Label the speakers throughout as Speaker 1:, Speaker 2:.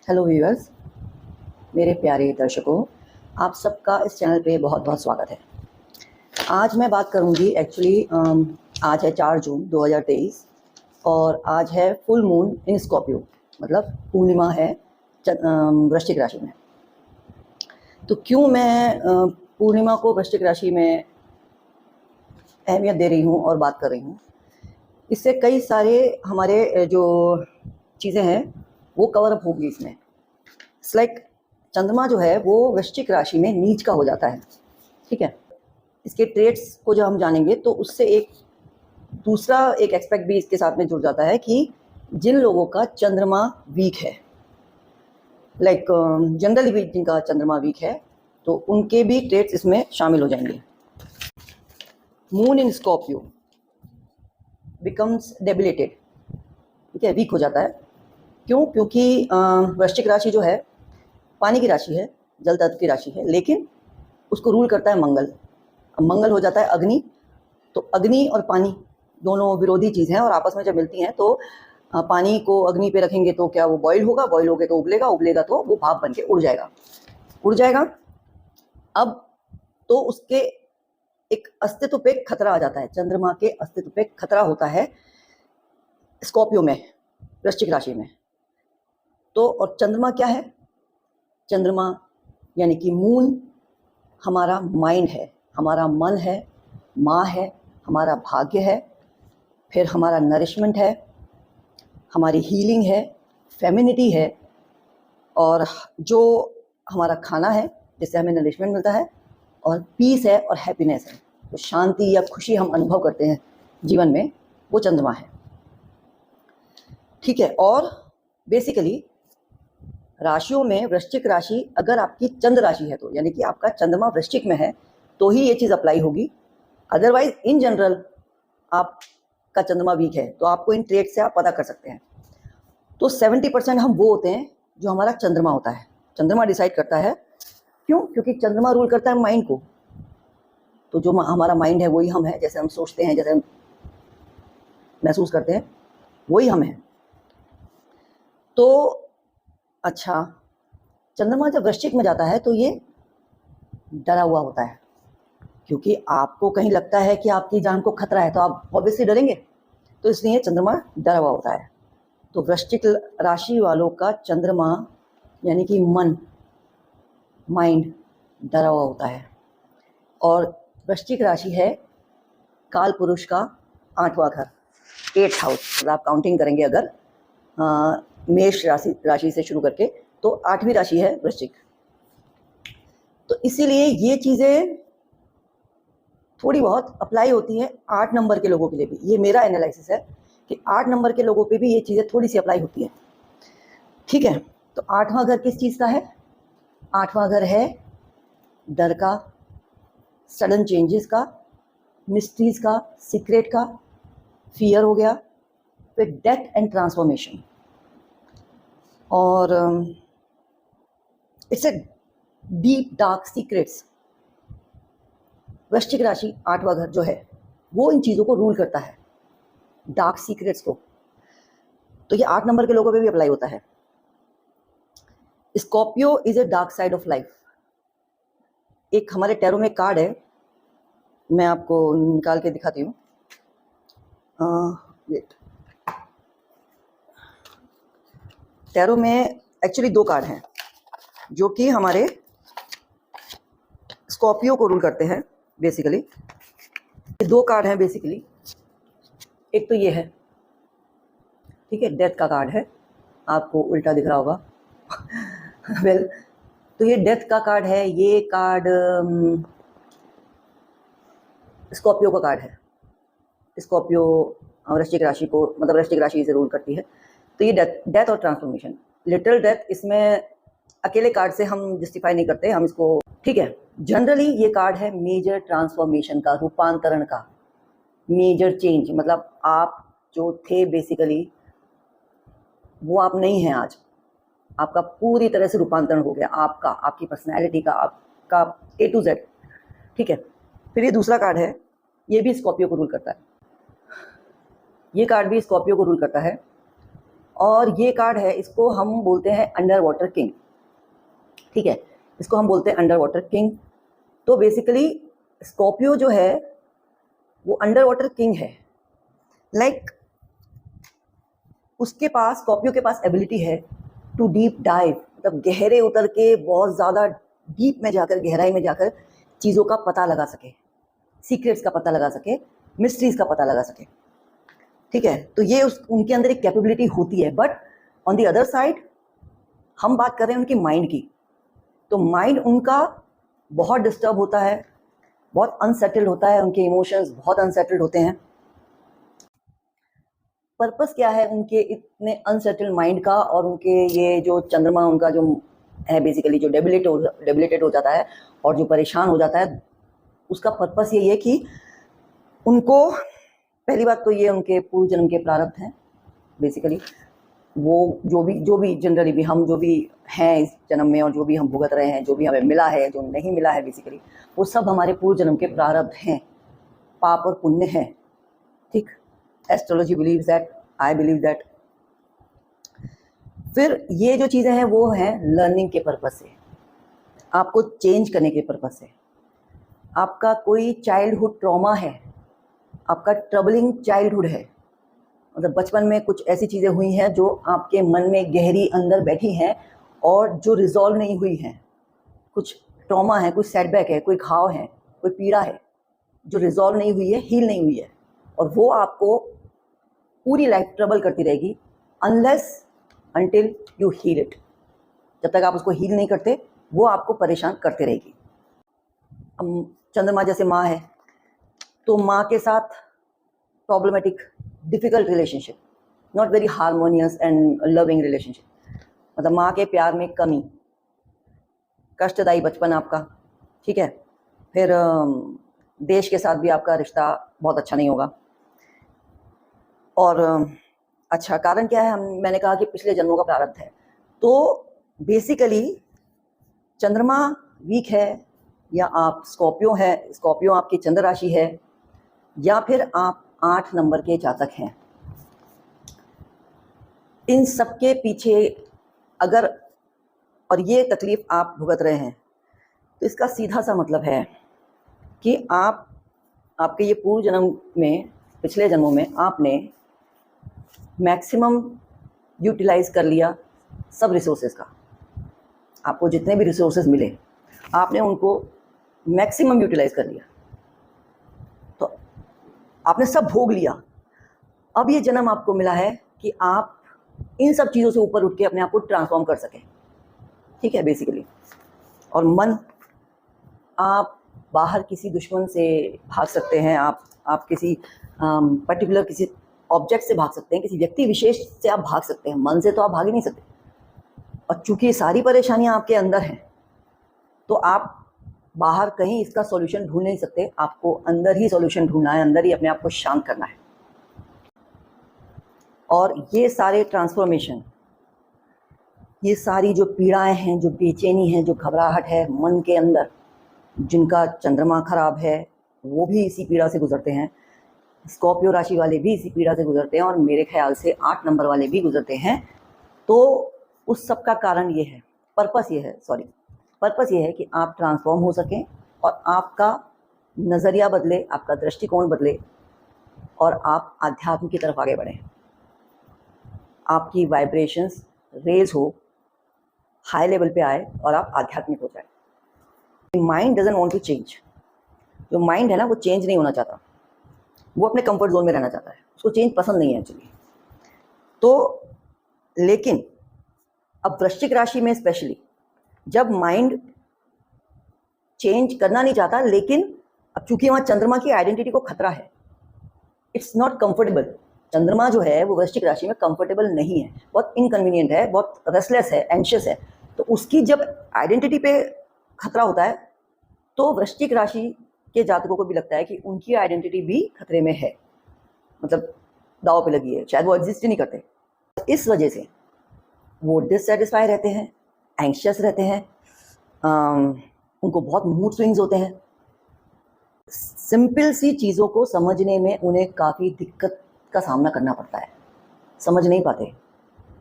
Speaker 1: Hello viewers, मेरे प्यारे दर्शकों, आप सबका इस चैनल पे बहुत बहुत स्वागत है। आज मैं बात करूंगी आज है 4 जून 2023 और आज है फुल मून इन स्कॉर्पियो, मतलब पूर्णिमा है वृश्चिक राशि में। तो क्यों मैं पूर्णिमा को वृश्चिक राशि में अहमियत दे रही हूँ और बात कर रही हूँ, इससे कई सारे हमारे जो चीज़ें हैं वो कवर अप होगी इसमें। इट्स लाइक चंद्रमा जो है वो वृश्चिक राशि में नीच का हो जाता है, ठीक है। इसके ट्रेट्स को जब हम जानेंगे तो उससे एक दूसरा एक्सपेक्ट भी इसके साथ में जुड़ जाता है कि जिन लोगों का चंद्रमा वीक है, लाइक जनरली भी जिनका चंद्रमा वीक है, तो उनके भी ट्रेट्स इसमें शामिल हो जाएंगे। Moon in Scorpio becomes debilitated, ठीक है, वीक हो जाता है। क्यों? क्योंकि वृश्चिक राशि जो है पानी की राशि है, जल तत्व की राशि है, लेकिन उसको रूल करता है मंगल। मंगल हो जाता है अग्नि, तो अग्नि और पानी दोनों विरोधी चीज़ हैं और आपस में जब मिलती हैं तो पानी को अग्नि पे रखेंगे तो क्या वो बॉईल होगा, बॉईल होगे तो उबलेगा, उबलेगा तो वो भाप बन के उड़ जाएगा। अब तो उसके एक अस्तित्व पे खतरा आ जाता है, चंद्रमा के अस्तित्व पे खतरा होता है स्कॉर्पियो में, वृश्चिक राशि में। तो और चंद्रमा क्या है? चंद्रमा यानी कि मून हमारा माइंड है, हमारा मन है, माँ है, हमारा भाग्य है, फिर हमारा नरिशमेंट है, हमारी हीलिंग है, फेमिनिटी है, और जो हमारा खाना है जिससे हमें नरिशमेंट मिलता है, और पीस है और हैप्पीनेस है। तो शांति या खुशी हम अनुभव करते हैं जीवन में, वो चंद्रमा है, ठीक है। और बेसिकली राशियों में वृश्चिक राशि अगर आपकी चंद्र राशि है तो, यानी कि आपका चंद्रमा वृश्चिक में है, तो ही ये चीज़ अप्लाई होगी। अदरवाइज इन जनरल आपका चंद्रमा वीक है तो आपको इन ट्रेड से आप पता कर सकते हैं। तो 70% हम वो होते हैं जो हमारा चंद्रमा होता है, चंद्रमा डिसाइड करता है। क्यों? क्योंकि चंद्रमा रूल करता है माइंड को। तो जो हमारा माइंड है वही हम हैं, जैसे हम सोचते हैं, जैसे हम महसूस करते हैं, वही हम हैं। तो अच्छा, चंद्रमा जब वृश्चिक में जाता है तो ये डरा हुआ होता है, क्योंकि आपको कहीं लगता है कि आपकी जान को खतरा है तो आप ऑब्वियसली डरेंगे, तो इसलिए चंद्रमा डरा हुआ होता है। तो वृश्चिक राशि वालों का चंद्रमा यानी कि मन, माइंड डरा हुआ होता है। और वृश्चिक राशि है काल पुरुष का 8वां घर, 8th हाउस। मतलब आप काउंटिंग करेंगे अगर मेष राशि से शुरू करके, तो 8वीं राशि है वृश्चिक। तो इसीलिए ये चीज़ें थोड़ी बहुत अप्लाई होती है 8 नंबर के लोगों के लिए भी। ये मेरा एनालिसिस है कि 8 नंबर के लोगों पे भी ये चीज़ें थोड़ी सी अप्लाई होती है, ठीक है। तो 8वां घर किस चीज़ का है? 8वां घर है डर का, सडन चेंजेस का, मिस्ट्रीज का, सीक्रेट का, फियर हो गया, फिर डेथ एंड ट्रांसफॉर्मेशन। और it's a deep dark secrets. वृश्चिक राशि 8वां घर जो है वो इन चीज़ों को रूल करता है, डार्क सीक्रेट्स को। तो ये 8 नंबर के लोगों पे भी अप्लाई होता है। Scorpio is a dark side of life. एक हमारे टैरो में कार्ड है, मैं आपको निकाल के दिखाती हूँ। टैरो में एक्चुअली 2 कार्ड हैं जो कि हमारे स्कॉर्पियो को रूल करते हैं बेसिकली। 2 कार्ड हैं बेसिकली। एक तो ये है, ठीक है, डेथ का कार्ड है, आपको उल्टा दिख रहा होगा वेल तो ये डेथ का कार्ड है। ये कार्ड स्कॉर्पियो का कार्ड है। स्कॉर्पियो वृश्चिक राशि को, मतलब वृश्चिक राशि से रूल करती है। तो ये डेथ और ट्रांसफॉर्मेशन, लिटरल डेथ, इसमें अकेले कार्ड से हम जस्टिफाई नहीं करते हम इसको, ठीक है। जनरली ये कार्ड है मेजर ट्रांसफॉर्मेशन का, रूपांतरण का, मेजर चेंज। मतलब आप जो थे बेसिकली वो आप नहीं हैं आज, आपका पूरी तरह से रूपांतरण हो गया, आपका, आपकी पर्सनैलिटी का, आपका A to Z, ठीक है। फिर ये दूसरा कार्ड है, ये भी स्कॉर्पियो को रूल करता है। ये कार्ड भी स्कॉर्पियो को रूल करता है। और ये कार्ड है, इसको हम बोलते हैं अंडर वाटर किंग, ठीक है, इसको हम बोलते हैं अंडर वाटर किंग। तो बेसिकली स्कॉर्पियो जो है वो अंडर वाटर किंग है। लाइक उसके पास, स्कॉर्पियो के पास एबिलिटी है टू डीप डाइव, मतलब गहरे उतर के बहुत ज़्यादा डीप में जाकर, गहराई में जाकर चीज़ों का पता लगा सके, सीक्रेट्स का पता लगा सके, मिस्ट्रीज का पता लगा सके, ठीक है। तो ये उनके अंदर एक कैपेबिलिटी होती है। But on the other side हम बात कर रहे हैं उनकी माइंड की, तो माइंड उनका बहुत डिस्टर्ब होता है, बहुत अनसेटल्ड होता है, उनके इमोशंस बहुत अनसेटल्ड होते हैं। पर्पस क्या है उनके इतने अनसेटल्ड माइंड का, और उनके ये जो चंद्रमा उनका जो है बेसिकली जो डेबिलिटेड हो जाता है और जो परेशान हो जाता है, उसका पर्पस यही है कि उनको, पहली बात तो ये उनके पूर्व जन्म के प्रारब्ध हैं बेसिकली, वो जो भी जनरली भी हम जो भी हैं इस जन्म में और जो भी हम भुगत रहे हैं, जो भी हमें मिला है, जो नहीं मिला है बेसिकली, वो सब हमारे पूर्व जन्म के प्रारब्ध हैं, पाप और पुण्य हैं, ठीक। Astrology believes that, I believe that. फिर ये जो चीज़ें हैं वो हैं लर्निंग के पर्पज से, आपको चेंज करने के पर्पज से। आपका कोई चाइल्डहुड ट्रॉमा है, आपका ट्रबलिंग चाइल्डहुड है, मतलब बचपन में कुछ ऐसी चीज़ें हुई हैं जो आपके मन में गहरी अंदर बैठी हैं और जो रिजॉल्व नहीं हुई हैं। कुछ ट्रॉमा है, कुछ सेटबैक है, कोई घाव है, कोई पीड़ा है जो रिजॉल्व नहीं हुई है, हील नहीं हुई है, और वो आपको पूरी लाइफ ट्रबल करती रहेगी unless until you heal it. जब तक आप उसको हील नहीं करते वो आपको परेशान करते रहेगी। चंद्रमा जैसे माँ है, तो माँ के साथ problematic, difficult relationship, not very harmonious and loving relationship, मतलब माँ के प्यार में कमी, कष्टदायी बचपन आपका, ठीक है। फिर देश के साथ भी आपका रिश्ता बहुत अच्छा नहीं होगा। और अच्छा, कारण क्या है, मैंने कहा कि पिछले जन्मों का प्रारब्ध है। तो बेसिकली चंद्रमा वीक है, या आप स्कॉर्पियो है, स्कॉर्पियो आपकी चंद्र राशि है, या फिर आप 8 नंबर के जातक हैं, इन सब के पीछे अगर, और ये तकलीफ आप भुगत रहे हैं, तो इसका सीधा सा मतलब है कि आपके ये पूर्व जन्म में, पिछले जन्मों में आपने मैक्सिमम यूटिलाइज कर लिया सब रिसोर्सेज का। आपको जितने भी रिसोर्सेज मिले आपने उनको मैक्सिमम यूटिलाइज कर लिया, तो आपने सब भोग लिया। अब ये जन्म आपको मिला है कि आप इन सब चीज़ों से ऊपर उठ के अपने आप को ट्रांसफॉर्म कर सकें, ठीक है बेसिकली। और मन, आप बाहर किसी दुश्मन से भाग सकते हैं, आप किसी पर्टिकुलर किसी ऑब्जेक्ट से भाग सकते हैं, किसी व्यक्ति विशेष से आप भाग सकते हैं, मन से तो आप भाग ही नहीं सकते। और चूंकि सारी परेशानियां आपके अंदर हैं, तो आप बाहर कहीं इसका सॉल्यूशन ढूंढ नहीं सकते, आपको अंदर ही सॉल्यूशन ढूंढना है, अंदर ही अपने आप को शांत करना है। और ये सारे ट्रांसफॉर्मेशन, ये सारी जो पीड़ाएं हैं, जो बेचैनी है, जो घबराहट है मन के अंदर, जिनका चंद्रमा खराब है वो भी इसी पीड़ा से गुजरते हैं, स्कॉर्पियो राशि वाले भी इसी पीड़ा से गुजरते हैं, और मेरे ख्याल से 8 नंबर वाले भी गुजरते हैं। तो उस सब का कारण ये है, पर्पस ये है कि आप ट्रांसफॉर्म हो सकें और आपका नज़रिया बदले, आपका दृष्टिकोण बदले, और आप आध्यात्म की तरफ आगे बढ़ें, आपकी वाइब्रेशंस रेज हो, हाई लेवल पे आए और आप आध्यात्मिक हो जाए। Mind doesn't want to change. जो माइंड है ना, वो चेंज नहीं होना चाहता, वो अपने कंफर्ट जोन में रहना चाहता है, उसको चेंज पसंद नहीं है एक्चुअली। तो लेकिन अब वृश्चिक राशि में स्पेशली, जब माइंड चेंज करना नहीं चाहता, लेकिन अब चूंकि वहाँ चंद्रमा की आइडेंटिटी को खतरा है, इट्स नॉट कंफर्टेबल। चंद्रमा जो है वो वृश्चिक राशि में कंफर्टेबल नहीं है, बहुत इनकन्वीनियंट है, बहुत रेस्टलेस है, एंशियस है। तो उसकी जब आइडेंटिटी पे खतरा होता है, तो वृश्चिक राशि के जातकों को भी लगता है कि उनकी आइडेंटिटी भी खतरे में है, मतलब दाव पे लगी है, शायद वो एग्जिस्ट ही नहीं करते। इस वजह से वो डिससेटिस्फाई रहते हैं, एंशियस रहते हैं, उनको बहुत मूड स्विंग्स होते हैं। सिंपल सी चीज़ों को समझने में उन्हें काफ़ी दिक्कत का सामना करना पड़ता है, समझ नहीं पाते।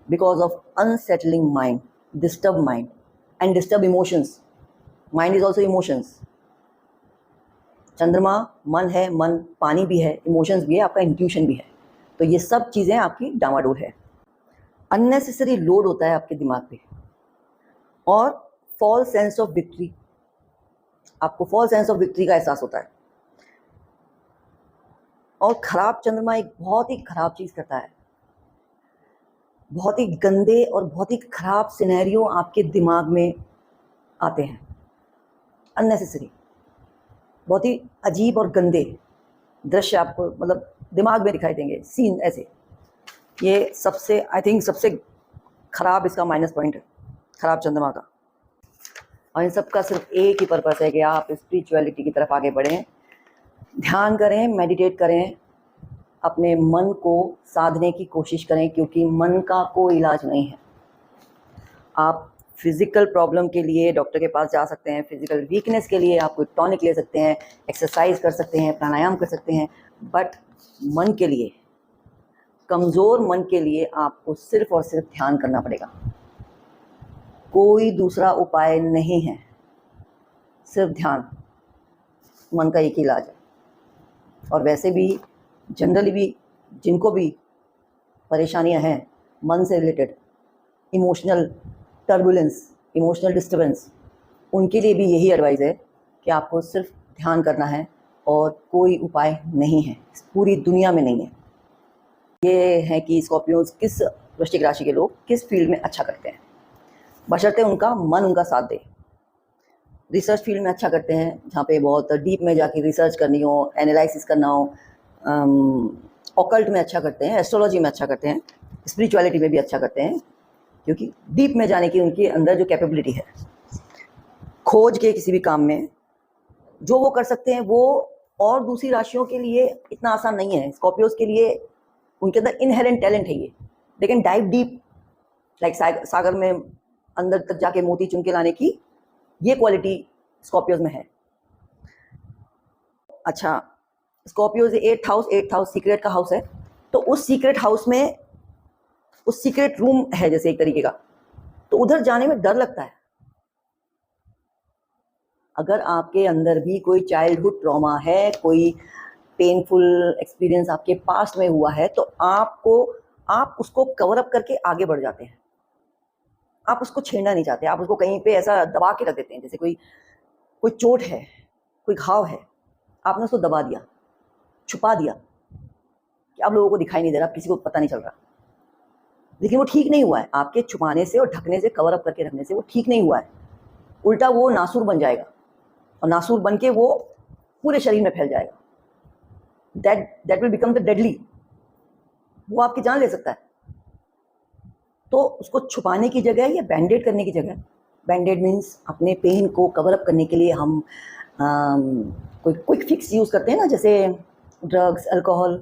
Speaker 1: Because of unsettling mind, disturb mind and disturb emotions. Mind is also emotions. चंद्रमा मन है, मन पानी भी है, इमोशंस भी है, आपका इंट्यूशन भी है. तो ये सब चीज़ें आपकी डामाडोल है. अननेसेसरी लोड होता है आपके दिमाग पे और फॉल्स सेंस ऑफ विक्ट्री. आपको फॉल्स सेंस ऑफ विक्ट्री का एहसास होता है. और खराब चंद्रमा एक बहुत ही खराब चीज़ करता है. बहुत ही गंदे और बहुत ही खराब सिनेरियो आपके दिमाग में आते हैं, अननेसेसरी. बहुत ही अजीब और गंदे दृश्य आपको मतलब दिमाग में दिखाई देंगे, सीन ऐसे. ये सबसे आई थिंक सबसे खराब इसका माइनस पॉइंट है, खराब चंद्रमा का. और इन सब का सिर्फ एक ही पर्पस है कि आप स्पिरिचुअलिटी की तरफ आगे बढ़ें, ध्यान करें, मेडिटेट करें, अपने मन को साधने की कोशिश करें, क्योंकि मन का कोई इलाज नहीं है. आप फिज़िकल प्रॉब्लम के लिए डॉक्टर के पास जा सकते हैं, फिज़िकल वीकनेस के लिए आप कोई टॉनिक ले सकते हैं, एक्सरसाइज कर सकते हैं, प्राणायाम कर सकते हैं, बट मन के लिए, कमज़ोर मन के लिए आपको सिर्फ और सिर्फ ध्यान करना पड़ेगा. कोई दूसरा उपाय नहीं है, सिर्फ ध्यान मन का एक ही इलाज है. और वैसे भी जनरली भी जिनको भी परेशानियां हैं मन से related, emotional turbulence, emotional disturbance, उनके लिए भी यही एडवाइस है कि आपको सिर्फ ध्यान करना है और कोई उपाय नहीं है, पूरी दुनिया में नहीं है. ये है कि स्कॉर्पियोज किस वृश्चिक राशि के लोग किस फील्ड में अच्छा करते हैं, बशर्ते उनका मन उनका साथ दे. रिसर्च फील्ड में अच्छा करते हैं, जहाँ पे बहुत डीप में जाके रिसर्च करनी हो, एनालिसिस करना हो. ऑकल्ट में अच्छा करते हैं, एस्ट्रोलॉजी में अच्छा करते हैं, स्पिरिचुअलिटी में भी अच्छा करते हैं, क्योंकि डीप में जाने की उनके अंदर जो कैपेबिलिटी है, खोज के किसी भी काम में जो वो कर सकते हैं, वो और दूसरी राशियों के लिए इतना आसान नहीं है. स्कॉर्पियोज के लिए उनके अंदर इनहेरेंट टैलेंट है ये, लेकिन डाइव डीप लाइक सागर में अंदर तक जाके मोती चुन के लाने की ये क्वालिटी स्कॉर्पियोज में है. अच्छा, स्कॉर्पियोज 8th हाउस सीक्रेट का हाउस है, तो उस सीक्रेट हाउस में उस सीक्रेट रूम है जैसे एक तरीके का, तो उधर जाने में डर लगता है. अगर आपके अंदर भी कोई चाइल्डहुड ट्रॉमा है, कोई पेनफुल एक्सपीरियंस आपके पास्ट में हुआ है, तो आप उसको कवर अप करके आगे बढ़ जाते हैं. आप उसको छेड़ना नहीं चाहते, आप उसको कहीं पे ऐसा दबा के रख देते हैं. जैसे कोई चोट है, कोई घाव है, आपने उसको दबा दिया, छुपा दिया कि आप लोगों को दिखाई नहीं दे रहा, किसी को पता नहीं चल रहा, लेकिन वो ठीक नहीं हुआ है. आपके छुपाने से और ढकने से, कवर अप करके रखने से वो ठीक नहीं हुआ है. उल्टा वो नासूर बन जाएगा, और नासूर बन के वो पूरे शरीर में फैल जाएगा. That will become the deadly. वो आपकी जान ले सकता है. तो उसको छुपाने की जगह या बैंडेड करने की जगह, बैंडेड मीन्स अपने पेन को कवर अप करने के लिए हम कोई क्विक फिक्स यूज़ करते हैं ना, जैसे ड्रग्स, अल्कोहल,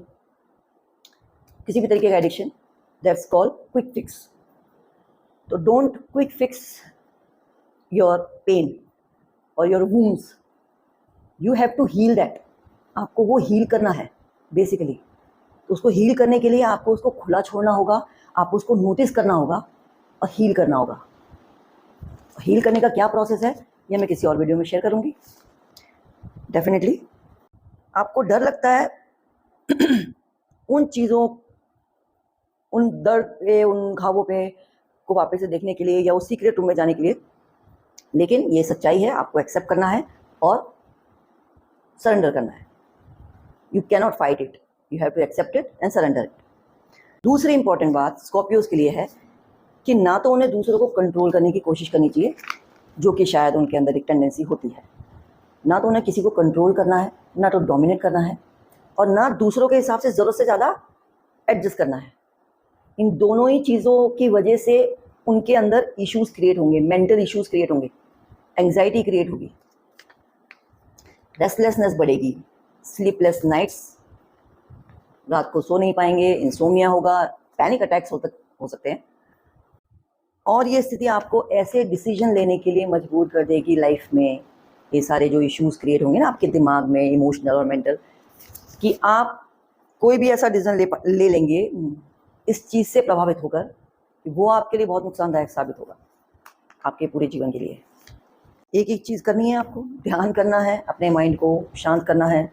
Speaker 1: किसी भी तरीके का addiction, that's called quick fix. तो don't quick fix your pain और your wounds. You have to heal that. आपको वो हील करना है बेसिकली. तो उसको हील करने के लिए आपको उसको खुला छोड़ना होगा, आपको उसको नोटिस करना होगा और हील करना होगा. हील करने का क्या प्रोसेस है ये मैं किसी और वीडियो में शेयर करूँगी डेफिनेटली. आपको डर लगता है उन चीज़ों, उन दर्द पे, उन घावों पे को वापस से देखने के लिए या उस सीक्रेट रूम में जाने के लिए, लेकिन ये सच्चाई है, आपको एक्सेप्ट करना है और सरेंडर करना है. You cannot fight it, you have to accept it and surrender it. दूसरी इंपॉर्टेंट बात स्कॉर्पियोज के लिए है कि ना तो उन्हें दूसरों को कंट्रोल करने की कोशिश करनी चाहिए, जो कि शायद उनके अंदर एक टेंडेंसी होती है. ना तो उन्हें किसी को कंट्रोल करना है, ना तो डोमिनेट करना है, और ना दूसरों के हिसाब से ज़रूरत से ज़्यादा एडजस्ट करना है. इन दोनों ही चीज़ों की वजह से उनके अंदर इश्यूज़ क्रिएट होंगे, मेंटल इश्यूज़ क्रिएट होंगे, एंग्जाइटी क्रिएट होगी, रेस्टलेसनेस बढ़ेगी, स्लीपलेस नाइट्स, रात को सो नहीं पाएंगे, इंसोमिया होगा, पैनिक अटैक्स हो सकते हैं. और ये स्थिति आपको ऐसे डिसीजन लेने के लिए मजबूर कर देगी लाइफ में, ये सारे जो इश्यूज़ क्रिएट होंगे ना आपके दिमाग में, इमोशनल और मेंटल, कि आप कोई भी ऐसा डिसीजन ले लेंगे इस चीज़ से प्रभावित होकर कि वो आपके लिए बहुत नुकसानदायक साबित होगा आपके पूरे जीवन के लिए। एक एक चीज़ करनी है आपको, ध्यान करना है, अपने माइंड को शांत करना है,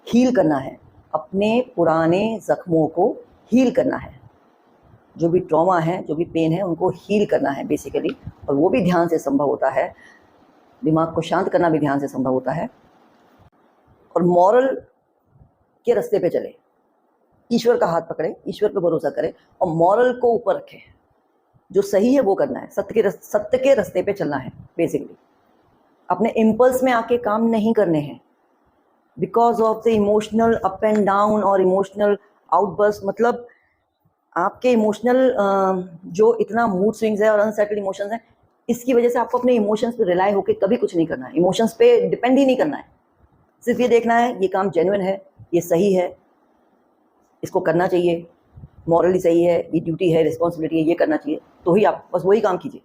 Speaker 1: हील करना है, अपने पुराने ज़ख्मों को हील करना है, जो भी ट्रॉमा है, जो भी पेन है, उनको हील करना है बेसिकली। और वो भी ध्यान से संभव होता है, दिमाग को शांत करना भी ध्यान से संभव होता है। और मॉरल के रास्ते पे चले, ईश्वर का हाथ पकड़े, ईश्वर पे भरोसा करें और मॉरल को ऊपर रखें। जो सही है वो करना है, सत्य के रास्ते पे चलना है बेसिकली। अपने इम्पल्स में आके काम नहीं करने हैं because of the emotional up and down और इमोशनल आउटबर्स्ट। मतलब आपके इमोशनल जो इतना मूड स्विंग्स है और अनसेटल्ड इमोशंस हैं, इसकी वजह से आपको अपने इमोशंस पे रिलाई होकर कभी कुछ नहीं करना है, इमोशंस पे डिपेंड ही नहीं करना है। सिर्फ ये देखना है ये काम जेन्युइन है, ये सही है, इसको करना चाहिए, मॉरली सही है, ये ड्यूटी है, रिस्पॉन्सिबिलिटी है, ये करना चाहिए, तो ही आप बस वही काम कीजिए।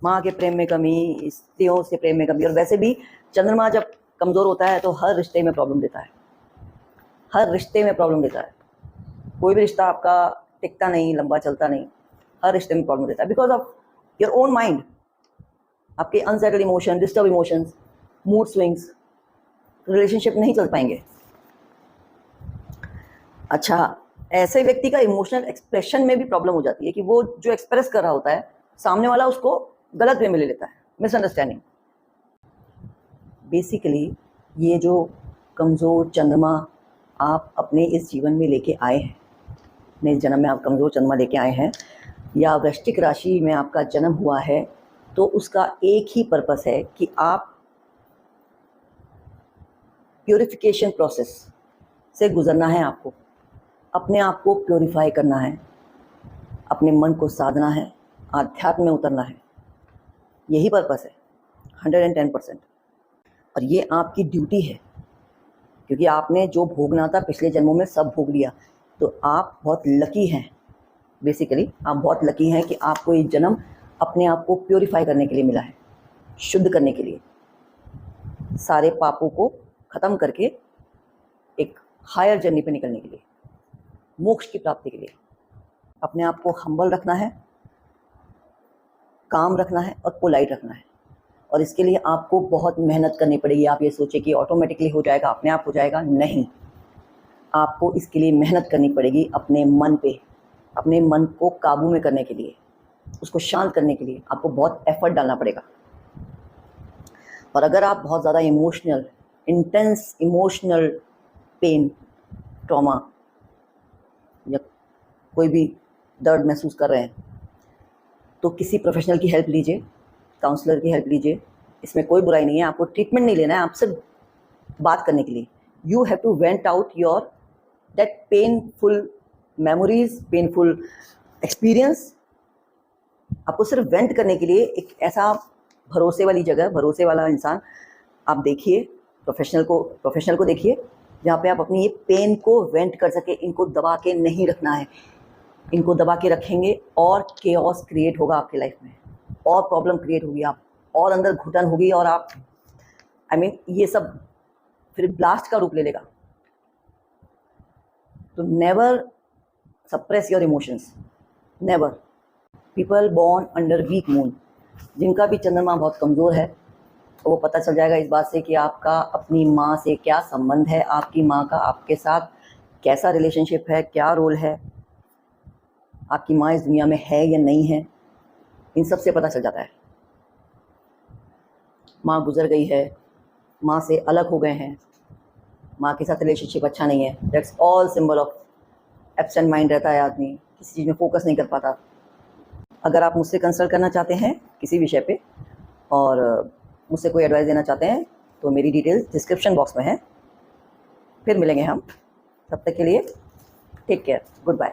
Speaker 1: माँ के प्रेम में कमी, स्त्रियों से प्रेम में कमी। और वैसे भी चंद्रमा जब कमज़ोर होता है तो हर रिश्ते में प्रॉब्लम देता है, हर रिश्ते में प्रॉब्लम देता है। कोई भी रिश्ता आपका टिकता नहीं, लंबा चलता नहीं, हर रिश्ते में प्रॉब्लम देता है because of your own mind. आपके unsettled emotion, disturb emotions, mood swings, relationship नहीं चल पाएंगे। अच्छा, ऐसे व्यक्ति का इमोशनल एक्सप्रेशन में भी प्रॉब्लम हो जाती है कि वो जो एक्सप्रेस कर रहा होता है, सामने वाला उसको गलत वे में ले लेता है, मिसअंडरस्टैंडिंग। बेसिकली ये जो कमज़ोर चंद्रमा आप अपने इस जीवन में लेके आए हैं, अपने इस जन्म में आप कमज़ोर चंद्रमा लेके आए हैं, या वृश्चिक राशि में आपका जन्म हुआ है, तो उसका एक ही पर्पस है कि आप प्योरिफिकेशन प्रोसेस से गुजरना है। आपको अपने आप को प्योरीफाई करना है, अपने मन को साधना है, आध्यात्म में उतरना है, यही पर्पस है 110%। और ये आपकी ड्यूटी है क्योंकि आपने जो भोगना था पिछले जन्मों में सब भोग लिया। तो आप बहुत लकी हैं, बेसिकली आप बहुत लकी हैं कि आपको ये जन्म अपने आप को प्योरीफाई करने के लिए मिला है, शुद्ध करने के लिए, सारे पापों को ख़त्म करके एक हायर जर्नी पे निकलने के लिए, मोक्ष की प्राप्ति के लिए। अपने आप को हम्बल रखना है, काम रखना है और पोलाइट रखना है। और इसके लिए आपको बहुत मेहनत करनी पड़ेगी। आप ये सोचें कि ऑटोमेटिकली हो जाएगा, अपने आप हो जाएगा, नहीं। आपको इसके लिए मेहनत करनी पड़ेगी अपने मन पे, अपने मन को काबू में करने के लिए, उसको शांत करने के लिए आपको बहुत एफर्ट डालना पड़ेगा। और अगर आप बहुत ज़्यादा emotional, intense emotional pain, trauma या कोई भी दर्द महसूस कर रहे हैं, तो किसी प्रोफेशनल की हेल्प लीजिए, काउंसलर की हेल्प लीजिए। इसमें कोई बुराई नहीं है, आपको ट्रीटमेंट नहीं लेना है, आप सिर्फ बात करने के लिए। You have to vent out your that painful memories, painful experience. आपको सिर्फ वेंट करने के लिए एक ऐसा भरोसे वाली जगह, भरोसे वाला इंसान आप देखिए, प्रोफेशनल को देखिए, जहाँ पे आप अपनी ये पेन को वेंट कर सके। इनको दबा के नहीं रखना है, इनको दबा के रखेंगे और केओस क्रिएट होगा आपकी लाइफ में, और प्रॉब्लम क्रिएट होगी, आप और अंदर घुटन होगी, और आप ये सब फिर ब्लास्ट का रूप ले लेगा। तो never suppress your emotions, never. People born under weak moon, जिनका भी चंद्रमा बहुत कमज़ोर है, तो वो पता चल जाएगा इस बात से कि आपका अपनी माँ से क्या संबंध है, आपकी माँ का आपके साथ कैसा रिलेशनशिप है, क्या रोल है, आपकी माँ इस दुनिया में है या नहीं है, इन सब से पता चल जाता है। माँ गुजर गई है, माँ से अलग हो गए हैं, माँ के साथ रिलेशनशिप अच्छा नहीं है, that's all symbol of absent mind रहता है, आदमी किसी चीज़ में फोकस नहीं कर पाता। अगर आप मुझसे कंसल्ट करना चाहते हैं किसी विषय पे और मुझसे कोई एडवाइस देना चाहते हैं, तो मेरी डिटेल्स डिस्क्रिप्शन बॉक्स में है। फिर मिलेंगे हम, तब तक के लिए टेक केयर, गुड बाय।